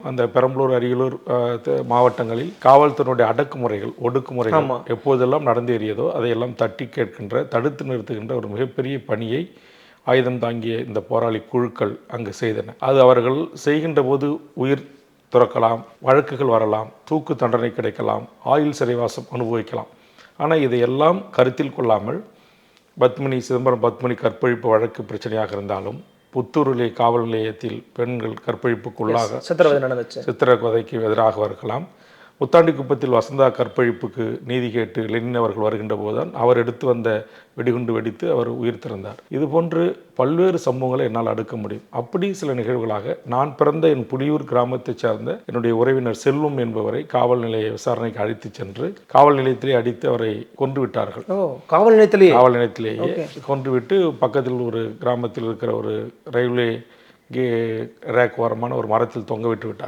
அந்த பெரம்பலூர், அரியலூர் மாவட்டங்களில் காவல்துறையினுடைய அடக்குமுறைகள், ஒடுக்குமுறைகள் எப்போதெல்லாம் நடந்தேறியதோ அதையெல்லாம் தட்டி கேட்கின்ற, தடுத்து நிறுத்துகின்ற ஒரு மிகப்பெரிய பணியை ஆயுதம் தாங்கிய இந்த போராளி குழுக்கள் அங்கு செய்தன. அது அவர்கள் செய்கின்ற போது உயிர் துறக்கலாம், வழக்குகள் வரலாம், தூக்கு தண்டனை கிடைக்கலாம், ஆயுள் சிறைவாசம் அனுபவிக்கலாம். ஆனால் இதையெல்லாம் கருத்தில் கொள்ளாமல் சிதம்பரம் பத்மினி கற்பழிப்பு வழக்கு பிரச்சனையாக இருந்தாலும், புத்தூரிலே காவல் நிலையத்தில் பெண்கள் கற்பழிப்புக்குள்ளாக சித்திரவதைக்கு எதிராக இருக்கலாம், முத்தாண்டிக்குப்பத்தில் வசந்தா கற்பழிப்புக்கு நீதி கேட்டு லெனின் அவர்கள் வருகின்ற போதுதான் அவர் எடுத்து வந்த வெடிகுண்டு வெடித்து அவர் உயிர் திறந்தார். இதுபோன்று பல்வேறு சம்பவங்களை என்னால் அடுக்க முடியும். அப்படி சில நிகழ்வுகளாக நான் பிறந்த என் புலியூர் கிராமத்தைச் சார்ந்த என்னுடைய உறவினர் செல்வம் என்பவரை காவல் நிலைய விசாரணைக்கு அழைத்து சென்று காவல் நிலையத்திலே அடித்து அவரை கொன்று விட்டார்கள். காவல் நிலையத்திலேயே கொன்றுவிட்டு பக்கத்தில் ஒரு கிராமத்தில் இருக்கிற ஒரு ரயில்வே ரேக் ஓரமான ஒரு மரத்தில் தொங்க விட்டு விட்டார்கள்.